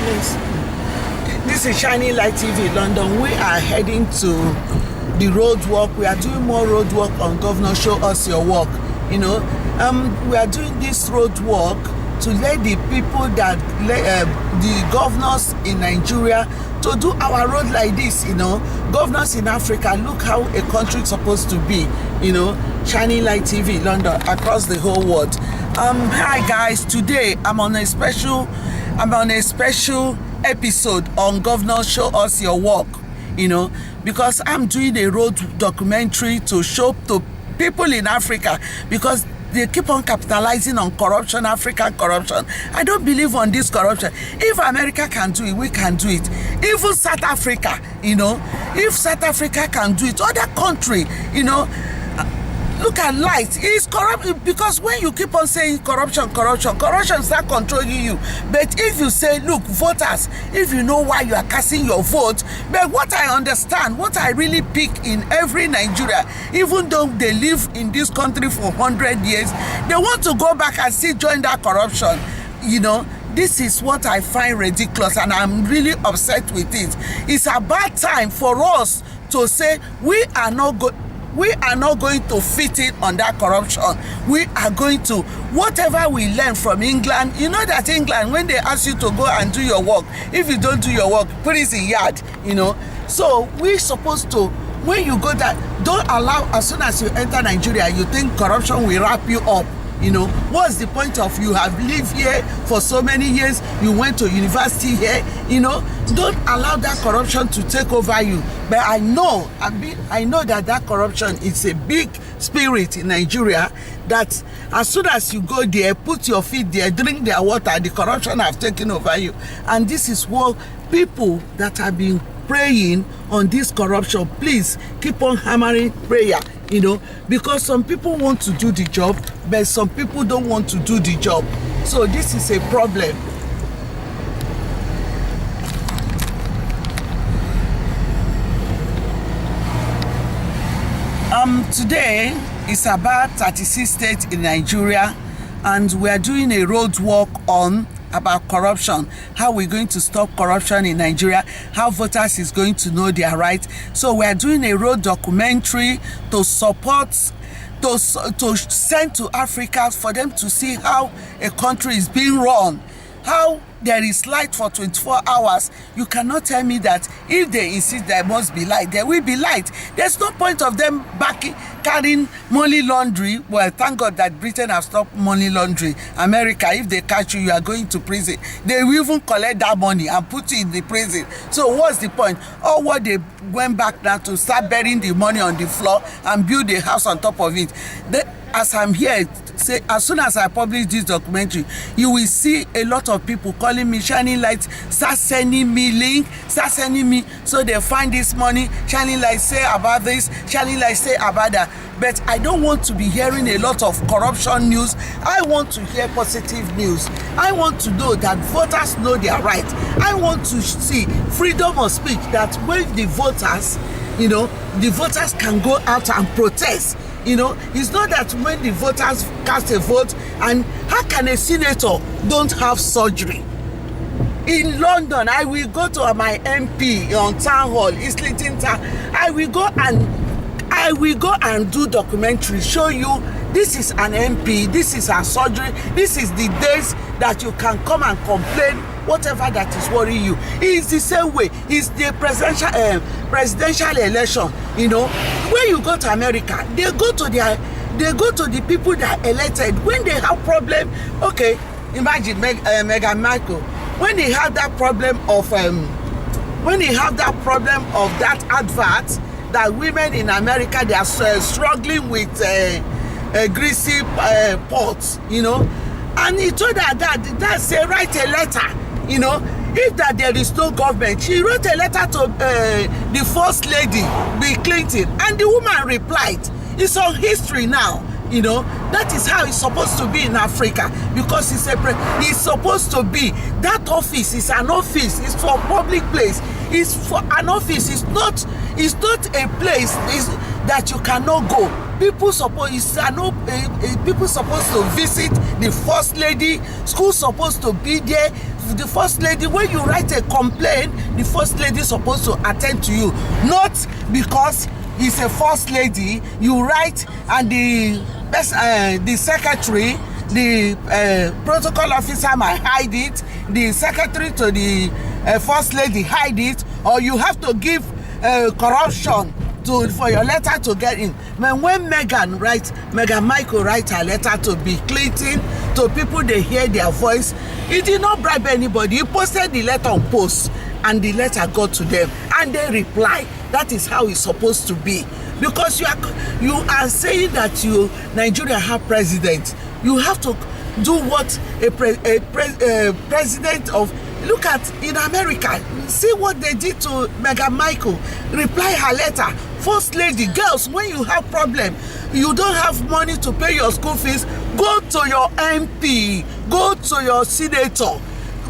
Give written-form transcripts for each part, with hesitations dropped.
Yes. This is Shining Light TV London. We are heading to the road work. We are doing more road work on Governor Show Us Your Work. We are doing this road work to let the people that the governors in Nigeria to do our road like this. Governors in Africa, look how a country is supposed to be. Shining Light TV London, across the whole world. Hi guys, today I'm on a special episode on Governor Show Us Your Work, because I'm doing a road documentary to show to people in Africa, because they keep on capitalizing on corruption, African corruption. I don't believe on this corruption. If America can do it, we can do it. Even South Africa, if South Africa can do it, other country, look at light. It's corrupt, because when you keep on saying corruption start controlling you. But if you say, look, voters, if you know why you are casting your vote, but what I understand, what I really pick in every Nigeria, even though they live in this country for 100 years, they want to go back and still join that corruption. This is what I find ridiculous, and I'm really upset with it. It's about time for us to say we are not going to fit in on that corruption. We are going to, whatever we learn from England, that England, when they ask you to go and do your work, if you don't do your work, prison yard, So we're supposed to, when you go there, don't allow, as soon as you enter Nigeria, you think corruption will wrap you up. What's the point of you have lived here for so many years, you went to university here, don't allow that corruption to take over you. But I know that corruption is a big spirit in Nigeria, that as soon as you go there, put your feet there, drink their water, the corruption have taken over you. And this is what people that have been praying on this corruption, please keep on hammering prayer, because some people want to do the job, but some people don't want to do the job. So this is a problem. Today is about 36 states in Nigeria, and we are doing a road walk on about corruption, how we're going to stop corruption in Nigeria, how voters is going to know their rights. So we are doing a road documentary to support, to send to Africa for them to see how a country is being run, how there is light for 24 hours. You cannot tell me that if they insist there must be light, there will be light. There's no point of them carrying money laundry. Well, thank God that Britain have stopped money laundry. America, if they catch you, you are going to prison. They will even collect that money and put you in the prison. So what's the point? Or what they went back now to start burying the money on the floor and build a house on top of it. As I'm here, say, as soon as I publish this documentary, you will see a lot of people calling me, Shining Light, start sending me link, start sending me, so they find this money. Shining Light say about this, Shining Light say about that. But I don't want to be hearing a lot of corruption news. I want to hear positive news. I want to know that voters know their right. I want to see freedom of speech, that when the voters, the voters can go out and protest. It's not that when the voters cast a vote, and how can a senator don't have surgery? In London, I will go to my MP on town hall, Islington Town. I will go and do documentary, show you this is an MP, this is a surgery, this is the days that you can come and complain, whatever that is worrying you. It's the same way. It's the presidential election. When you go to America, they go to the people that are elected. When they have problem, okay, imagine Meghan Markle, when they have that problem of that advert, that women in America, they are struggling with greasy pots, and he told her that say write a letter, if that there is no government. She wrote a letter to the first lady, Bill Clinton, and the woman replied. It's on history now. That is how it's supposed to be in Africa, because it's supposed to be, that office is an office, it's for public place, it's for an office, it's not a place that you cannot go. People suppose people supposed to visit the first lady. School supposed to be there. The first lady, when you write a complaint, the first lady supposed to attend to you. Not because it's a first lady, you write and the secretary, the protocol officer might hide it, the secretary to the first lady hide it, or you have to give corruption for your letter to get in. When Meghan Michael write her letter to Bill Clinton, to people they hear their voice, he did not bribe anybody. He posted the letter on post and the letter got to them and they reply. That is how it's supposed to be. Because you are saying that Nigeria have president. You have to do what a president of. Look at in America, see what they did to Meghan Michael. Reply her letter. First lady, girls, when you have problem, you don't have money to pay your school fees, go to your MP, go to your senator,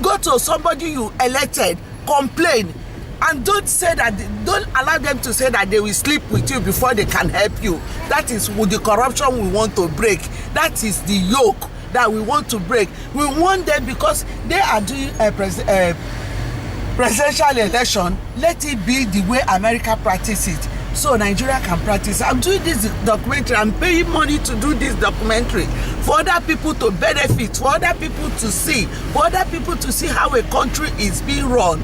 go to somebody you elected, complain, and don't allow them to say that they will sleep with you before they can help you. That is with the corruption we want to break. That is the yoke that we want to break. We want them, because they are doing a presidential election. Let it be the way America practices it, so Nigeria can practice. I'm doing this documentary. I'm paying money to do this documentary for other people to benefit, for other people to see, how a country is being run.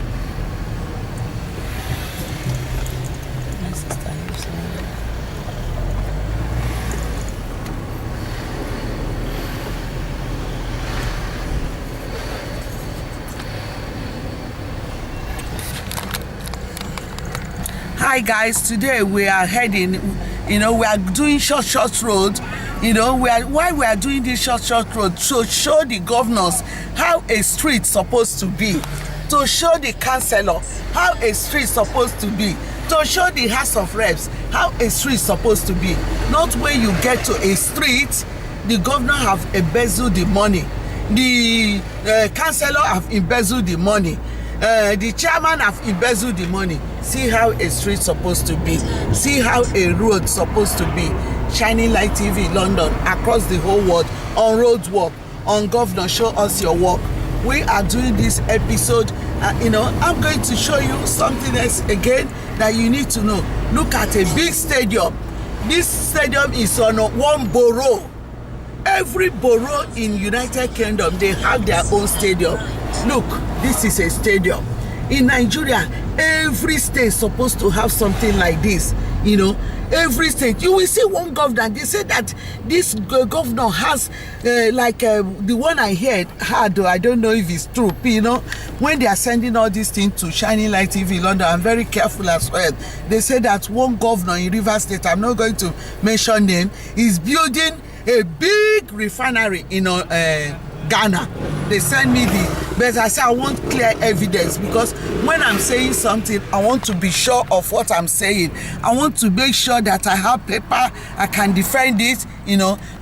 Hi guys, today we are heading, we are doing short road. Why we are doing this short road, to show the governors how a street supposed to be, to show the councillor how a street supposed to be, to show the House of Reps how a street supposed to be. Not when you get to a street, the governor have embezzled the money, the councillor have embezzled the money, the chairman have embezzled the money. See how a street supposed to be. See how a road supposed to be. Shining Light TV London, across the whole world, on road work, on governor, show us your work. We are doing this episode. I'm going to show you something else again that you need to know. Look at a big stadium. This stadium is on one borough. Every borough in United Kingdom, they have their own stadium. Look, this is a stadium. In Nigeria, every state is supposed to have something like this. Every state. You will see one governor, they say that this governor has the one I had, I don't know if it's true, when they are sending all these things to Shining Light TV London, I'm very careful as well. They say that one governor in Rivers State, I'm not going to mention name, is building a big refinery in Ghana. They send me but I say I want clear evidence, because when I'm saying something, I want to be sure of what I'm saying. I want to make sure that I have paper, I can defend it,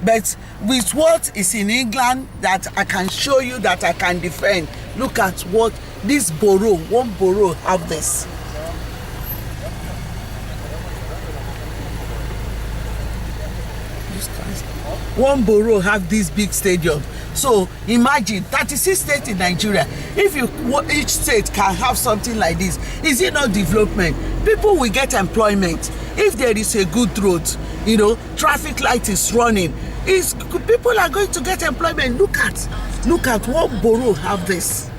but with what is in England, that I can show you, that I can defend. Look at what this borough, one borough have this. One borough have this big stadium. So imagine 36 states in Nigeria. If each state can have something like this, is it not development? People will get employment. If there is a good road, traffic light is running, people are going to get employment. Look at one borough have this.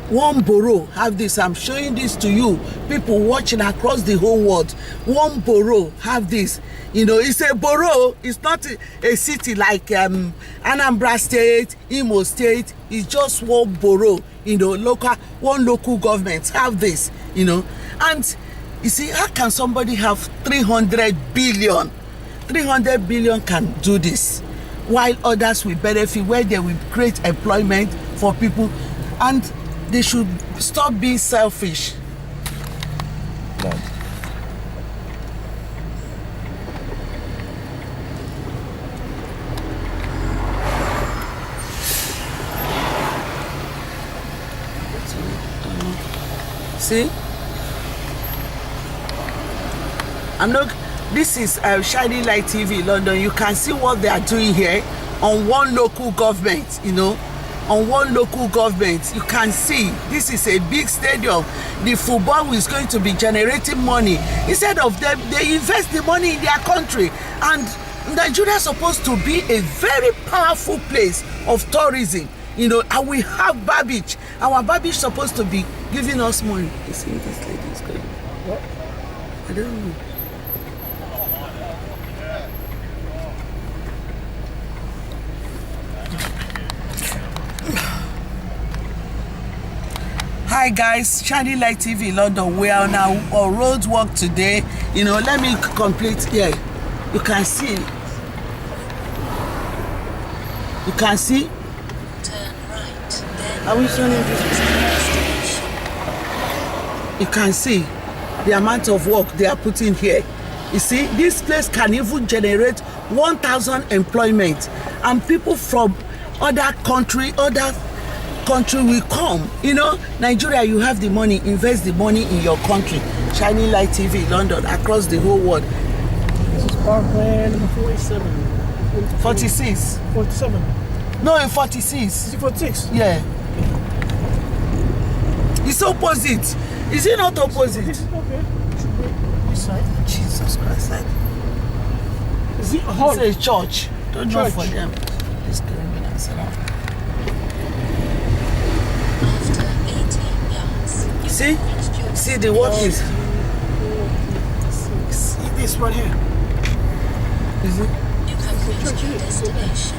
One borough have this. I'm showing this to you, people watching across the whole world. One borough have this. It's a borough. It's not a city like Anambra State, Imo State. It's just one borough. One local government have this. And you see, how can somebody have 300 billion? 300 billion can do this, while others will benefit, where they will create employment for people, and they should stop being selfish. God. See, This is Shining Light TV London. You can see what they are doing here on one local government, you know, on one local government. You can see this is a big stadium. The football is going to be generating money. Instead of them, they invest the money in their country. And Nigeria is supposed to be a very powerful place of tourism, you know, and we have Babbage. Our Babbage is supposed to be giving us money. You see this lady is going. What? I don't know. Hi guys, Shining Light TV London. We are now on road walk today. You know, let me complete here. You can see. You can see. Turn right. Are we showing this? You can see the amount of work they are putting here. You see, this place can even generate 1,000 employment, and people from other country will come. You know, Nigeria, you have the money, invest the money in your country. Shining Light TV London, across the whole world. This is parkland number 47. 46. 47. No, in 46. Is it 46? Yeah. It's opposite. Is it not opposite? This is okay. This side. Jesus Christ. Is it a hall? It's a church. Don't Church. for them. It's criminals around. See the work is. See this right here. Is it? You have reached your destination.